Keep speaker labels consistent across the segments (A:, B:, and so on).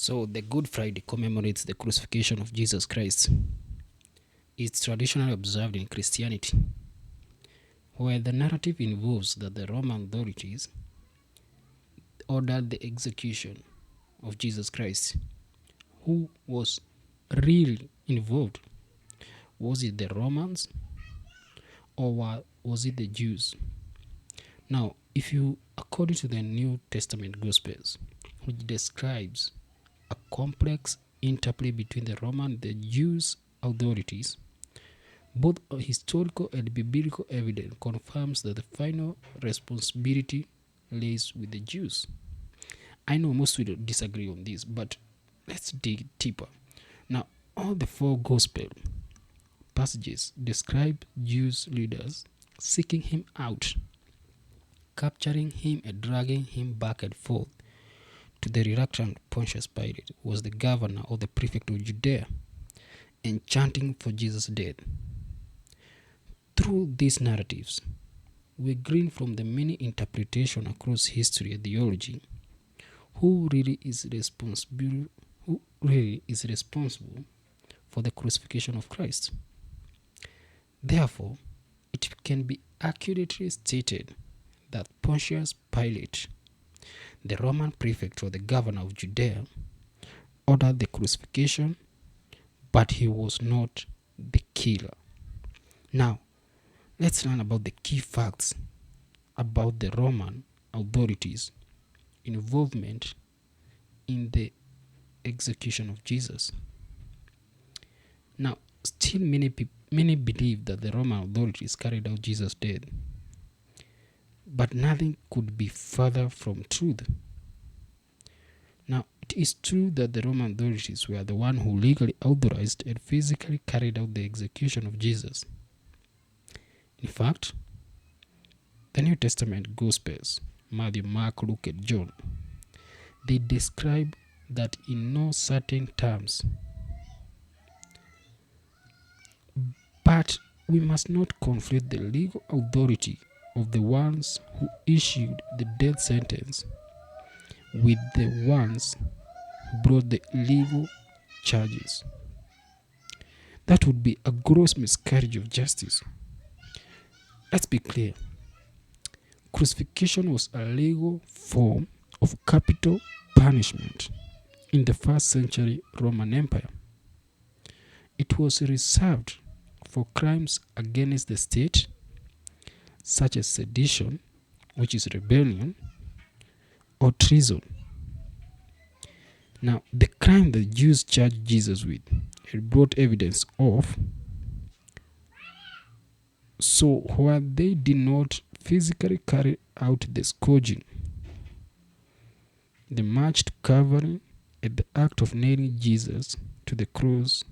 A: So the Good Friday commemorates the crucifixion of Jesus Christ. It's traditionally observed in Christianity, where the narrative involves that the Roman authorities ordered the execution of Jesus Christ. Who was really involved? Was it the Romans or was it the Jews? Now, according to the New Testament Gospels, which describes a complex interplay between the Roman and the Jews authorities, both historical and biblical evidence confirms that the final responsibility lays with the Jews. I know most will disagree on this, but let's dig deeper. Now, all the four gospel passages describe Jews leaders seeking him out, capturing him and dragging him back and forth to the reluctant Pontius Pilate, who was the governor or the prefect of Judea, and chanting for Jesus' death. Through these narratives, we glean from the many interpretations across history and theology who really is responsible for the crucifixion of Christ. Therefore, it can be accurately stated that Pontius Pilate, the Roman prefect or the governor of Judea, ordered the crucifixion, but he was not the killer. Now, let's learn about the key facts about the Roman authorities' involvement in the execution of Jesus. Now, still many believe that the Roman authorities carried out Jesus' death, but nothing could be further from truth. Now, it is true that the Roman authorities were the one who legally authorized and physically carried out the execution of Jesus. In fact, the New Testament Gospels, Matthew, Mark, Luke, and John, they describe that in no certain terms. But we must not conflate the legal authority of the ones who issued the death sentence with the ones who brought the legal charges. That would be a gross miscarriage of justice. Let's be clear. Crucifixion was a legal form of capital punishment in the first century Roman Empire. It was reserved for crimes against the state, such as sedition, which is rebellion, or treason. Now, the crime the Jews charged Jesus with, it brought evidence of. So, while they did not physically carry out the scourging, the marched Calvary, and the act of nailing Jesus to the cross,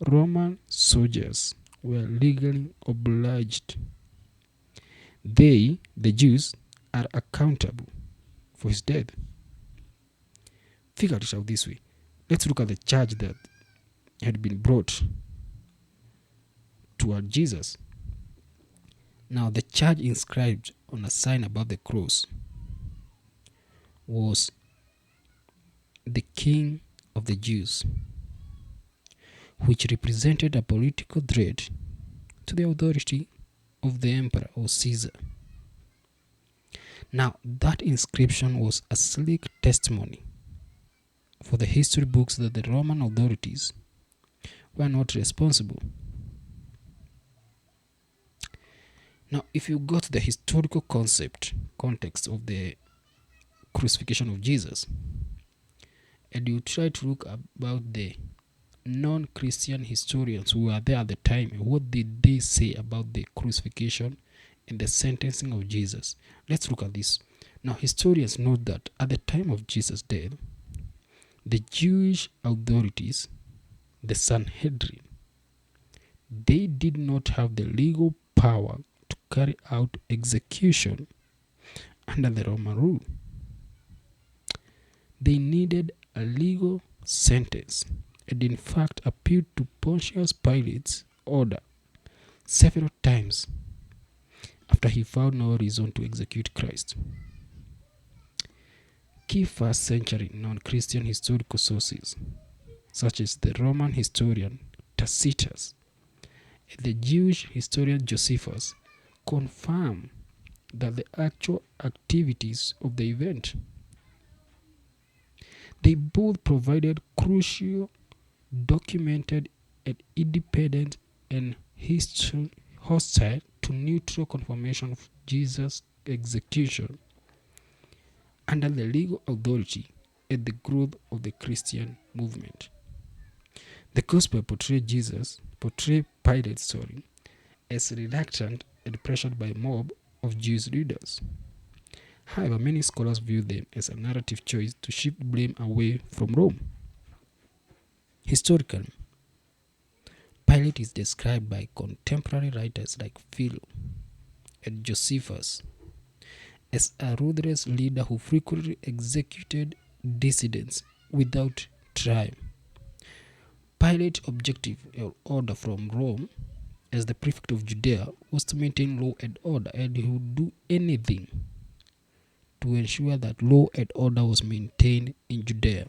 A: Roman soldiers were legally obliged. They, the Jews, are accountable for his death. Figure it out this way. Let's look at the charge that had been brought toward Jesus. Now, the charge inscribed on a sign above the cross was the King of the Jews, which represented a political threat to the authority of the emperor or Caesar. Now, that inscription was a sleek testimony for the history books that the Roman authorities were not responsible. Now, if you got the historical context of the crucifixion of Jesus, and you try to look about the non-Christian historians who were there at the time, what did they say about the crucifixion and the sentencing of Jesus? Let's look at this. Now, historians note that at the time of Jesus' death, the Jewish authorities, the Sanhedrin, they did not have the legal power to carry out execution under the Roman rule. They needed a legal sentence and in fact appealed to Pontius Pilate's order several times after he found no reason to execute Christ. key first century non-Christian historical sources, such as the Roman historian Tacitus and the Jewish historian Josephus, confirm that the actual activities of the event. They both provided crucial, documented, and independent and hostile to neutral confirmation of Jesus' execution under the legal authority and the growth of the Christian movement. The Gospel portrayed Pilate, as reluctant and pressured by a mob of Jewish leaders. However, many scholars view them as a narrative choice to shift blame away from Rome. Historically, Pilate is described by contemporary writers like Philo and Josephus as a ruthless leader who frequently executed dissidents without trial. Pilate's objective or order from Rome as the prefect of Judea was to maintain law and order, and he would do anything to ensure that law and order was maintained in Judea.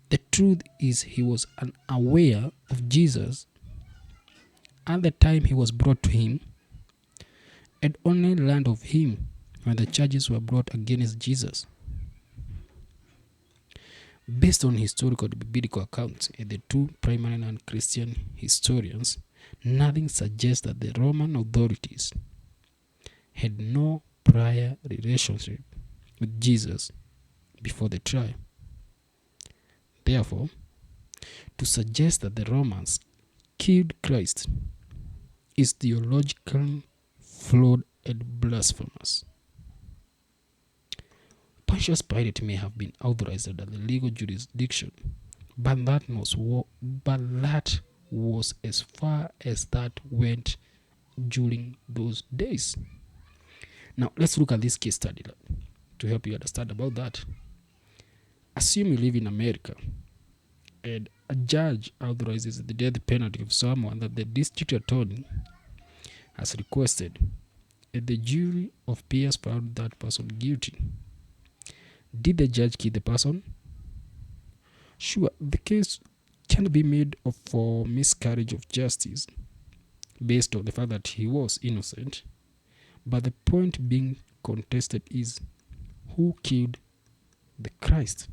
A: The truth is, he was unaware of Jesus at the time he was brought to him, and only learned of him when the charges were brought against Jesus. Based on historical and biblical accounts and the two primary non-Christian historians, nothing suggests that the Roman authorities had no prior relationship with Jesus before the trial. Therefore, to suggest that the Romans killed Christ is theologically flawed and blasphemous. Pontius Pilate may have been authorized under the legal jurisdiction, but that was as far as that went during those days. Now, let's look at this case study to help you understand about that. Assume you live in America and a judge authorizes the death penalty of someone that the district attorney has requested, and the jury of peers found that person guilty. Did the judge kill the person? Sure, the case can be made for miscarriage of justice based on the fact that he was innocent, but the point being contested is who killed the Christ.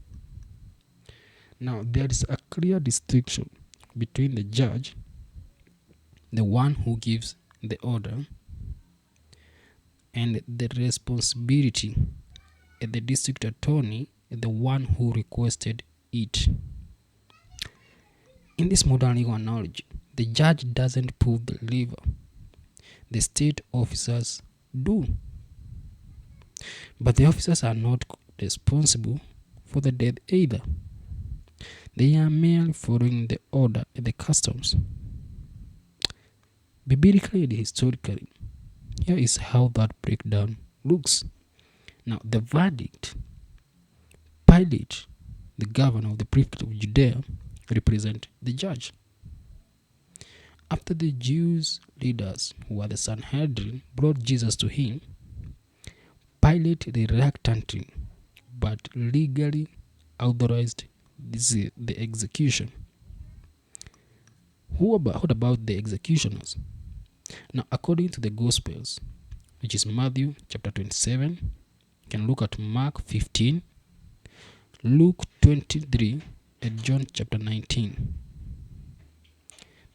A: Now, there is a clear distinction between the judge, the one who gives the order, and the responsibility and the district attorney, the one who requested it. In this modern legal analogy, the judge doesn't pull the lever. The state officers do. But the officers are not responsible for the death either. They are merely following the order and the customs. Biblically and historically, here is how that breakdown looks. Now, the verdict: Pilate, the governor of the prefect of Judea, represent the judge. After the Jews leaders, who were the Sanhedrin, brought Jesus to him, Pilate reluctantly but legally authorized the execution. What about the executioners? Now, according to the Gospels, which is Matthew chapter 27, you can look at Mark 15, Luke 23, and John chapter 19.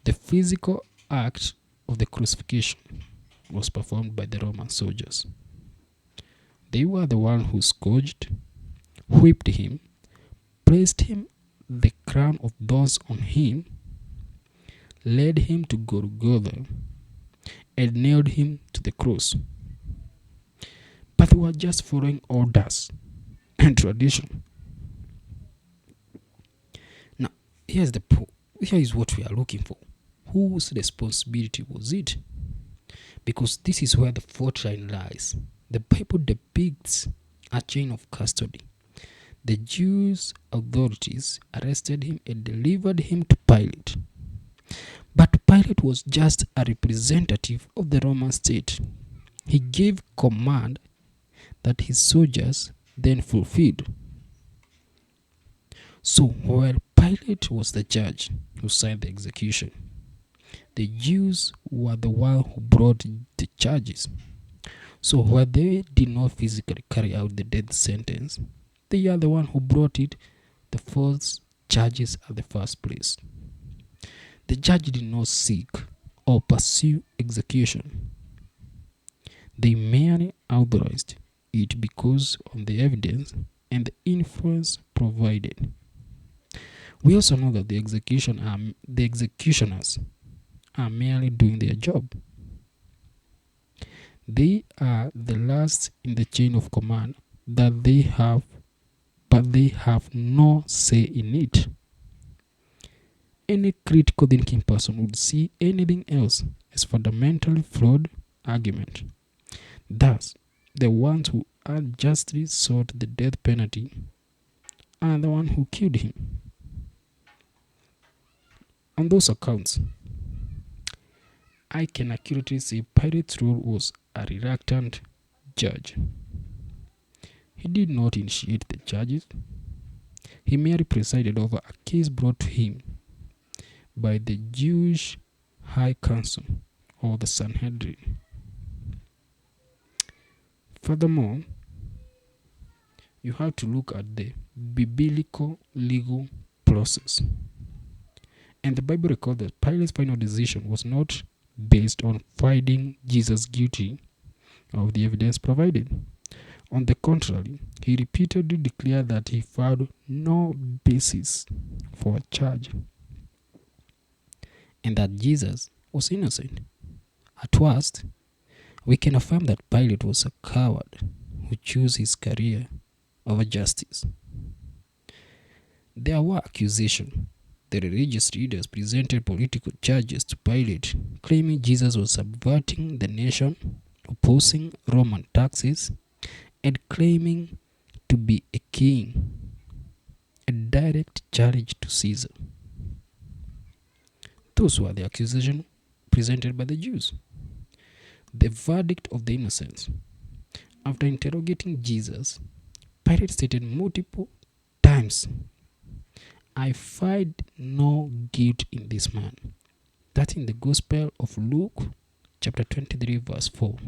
A: The physical act of the crucifixion was performed by the Roman soldiers. They were the ones who scourged, whipped him, placed him the crown of thorns on him, led him to Golgotha, and nailed him to the cross. But they were just following orders and tradition. Now, here is what we are looking for. Whose responsibility was it? Because this is where the fault line lies. The Bible depicts a chain of custody. The Jews' authorities arrested him and delivered him to Pilate. But Pilate was just a representative of the Roman state. He gave command that his soldiers then fulfilled. So while Pilate was the judge who signed the execution, the Jews were the one who brought the charges. So while they did not physically carry out the death sentence, they are the one who brought it, the false charges at the first place. The judge did not seek or pursue execution. They merely authorized it because of the evidence and the influence provided. We also know that the executioners are merely doing their job. They are the last in the chain of command but they have no say in it. Any critical thinking person would see anything else as fundamentally flawed argument. Thus, the ones who unjustly sought the death penalty are the one who killed him. On those accounts, I can accurately say Pilate's role was a reluctant judge. He did not initiate the charges. He merely presided over a case brought to him by the Jewish High Council or the Sanhedrin. Furthermore, you have to look at the biblical legal process. And the Bible records that Pilate's final decision was not based on finding Jesus guilty of the evidence provided. On the contrary, he repeatedly declared that he found no basis for a charge and that Jesus was innocent. At worst, we can affirm that Pilate was a coward who chose his career over justice. There were accusations. The religious leaders presented political charges to Pilate, claiming Jesus was subverting the nation, opposing Roman taxes, and claiming to be a king, a direct challenge to Caesar. Those were the accusations presented by the Jews. The verdict of the innocents. After interrogating Jesus, Pilate stated multiple times, "I find no guilt in this man." That's in the Gospel of Luke, chapter 23, verse 4.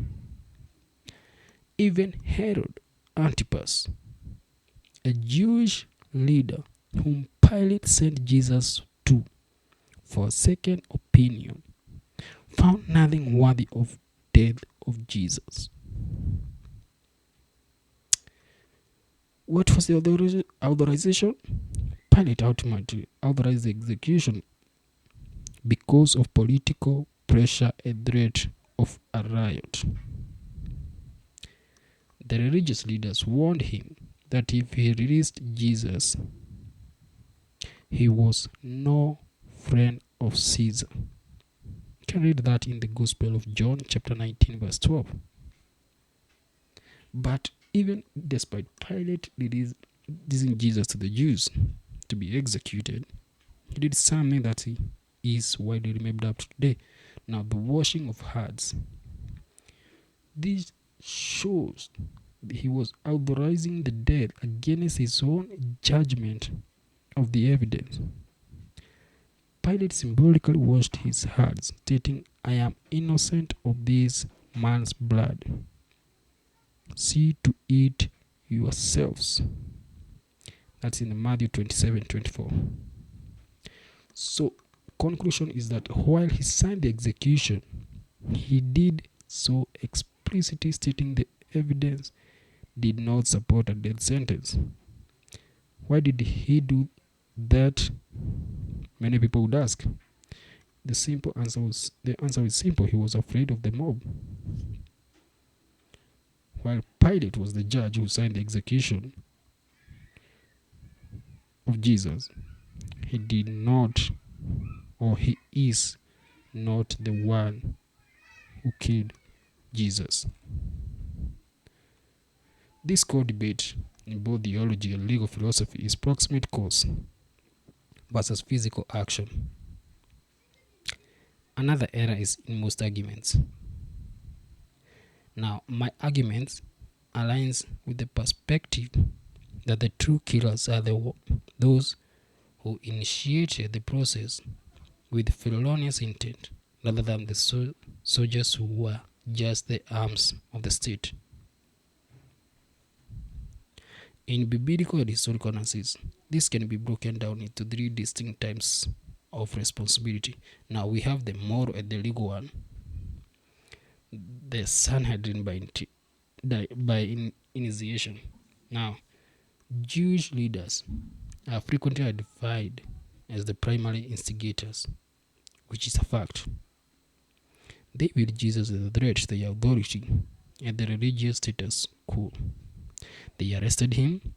A: Even Herod Antipas, a Jewish leader whom Pilate sent Jesus to for a second opinion, found nothing worthy of death of Jesus. What was the authorization? Pilate ultimately authorized the execution because of political pressure and threat of a riot. The religious leaders warned him that if he released Jesus, he was no friend of Caesar. You can read that in the Gospel of John, chapter 19, verse 12. But even despite Pilate releasing Jesus to the Jews to be executed, he did something that is widely remembered up to today. Now, the washing of hands. This shows he was authorizing the death against his own judgment of the evidence. Pilate symbolically washed his hands, stating, "I am innocent of this man's blood. See to it yourselves." That's in Matthew 27:24. So, conclusion is that while he signed the execution, he did so explicitly stating the evidence did not support a death sentence. Why did he do that? Many people would ask. The answer is simple. He was afraid of the mob. While Pilate was the judge who signed the execution of Jesus, he did not, or he is not the one who killed Jesus. This core debate in both theology and legal philosophy is proximate cause versus physical action. Another error is in most arguments. Now, my arguments aligns with the perspective that the true killers are those who initiated the process with felonious intent, rather than the soldiers who were just the arms of the state. In biblical and historical analysis, this can be broken down into three distinct types of responsibility. Now we have the moral and the legal one. The Sanhedrin by initiation. Now, Jewish leaders are frequently identified as the primary instigators, which is a fact. They viewed Jesus as a threat to their authority and the religious status quo. They arrested him,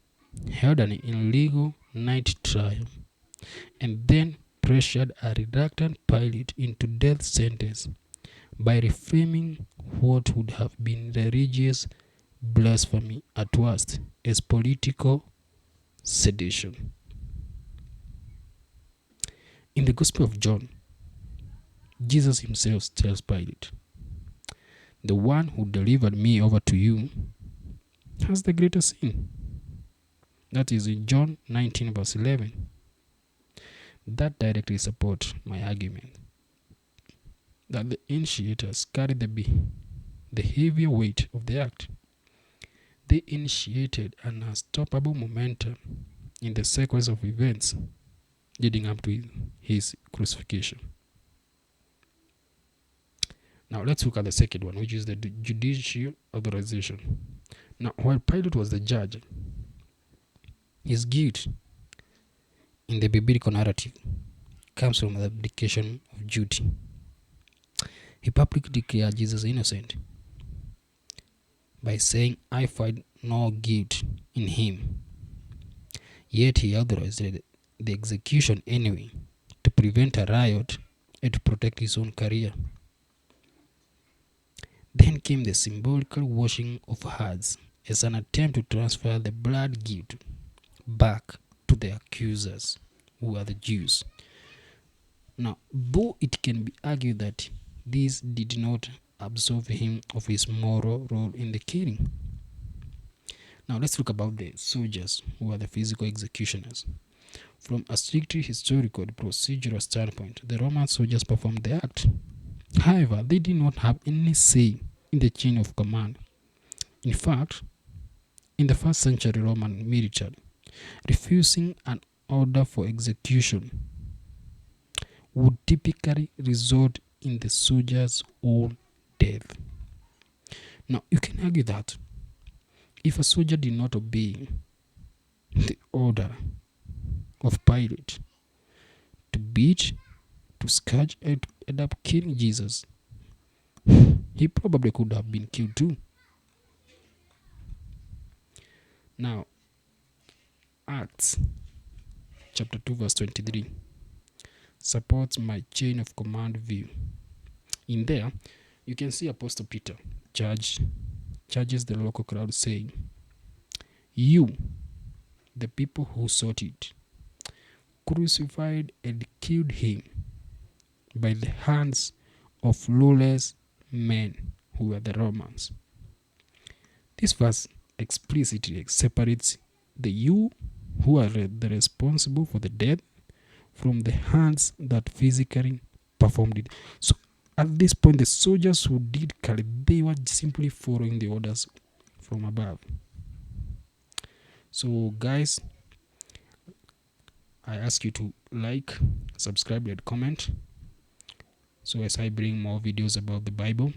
A: held an illegal night trial, and then pressured a reluctant Pilate into death sentence by reframing what would have been religious blasphemy at worst as political sedition. In the Gospel of John, Jesus himself tells Pilate, "The one who delivered me over to you has the greater sin." That is in John 19 verse 11. That directly supports my argument that the initiators carried the heavier weight of the act. They initiated an unstoppable momentum in the sequence of events leading up to his crucifixion. Now let's look at the second one, which is the judicial authorization. Now, while Pilate was the judge, his guilt in the biblical narrative comes from the abdication of duty. He publicly declared Jesus innocent by saying, "I find no guilt in him." Yet he authorized the execution anyway to prevent a riot and to protect his own career. Then came the symbolical washing of hands as an attempt to transfer the blood guilt back to the accusers, who are the Jews. Now, though it can be argued that this did not absolve him of his moral role in the killing. Now let's talk about the soldiers, who are the physical executioners. From a strictly historical and procedural standpoint, the Roman soldiers performed the act. However, they did not have any say in the chain of command. In fact, in the first century Roman military, refusing an order for execution would typically result in the soldier's own death. Now, you can argue that if a soldier did not obey the order of Pilate to beat, to scourge, and to end up killing Jesus, he probably could have been killed too. Now, Acts chapter 2 verse 23 supports my chain of command view. In there, you can see Apostle Peter charges the local crowd saying, "You, the people who sought it, crucified and killed him by the hands of lawless men who were the Romans." This verse explicitly separates the you who are the responsible for the death from the hands that physically performed it. So at this point, the soldiers who did carry, they were simply following the orders from above. So guys, I ask you to like, subscribe, and comment, so as I bring more videos about the Bible.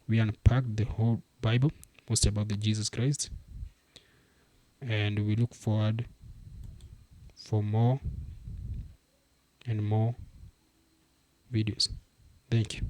A: We unpack the whole Bible, mostly about the Jesus Christ, and we look forward for more and more videos. Thank you.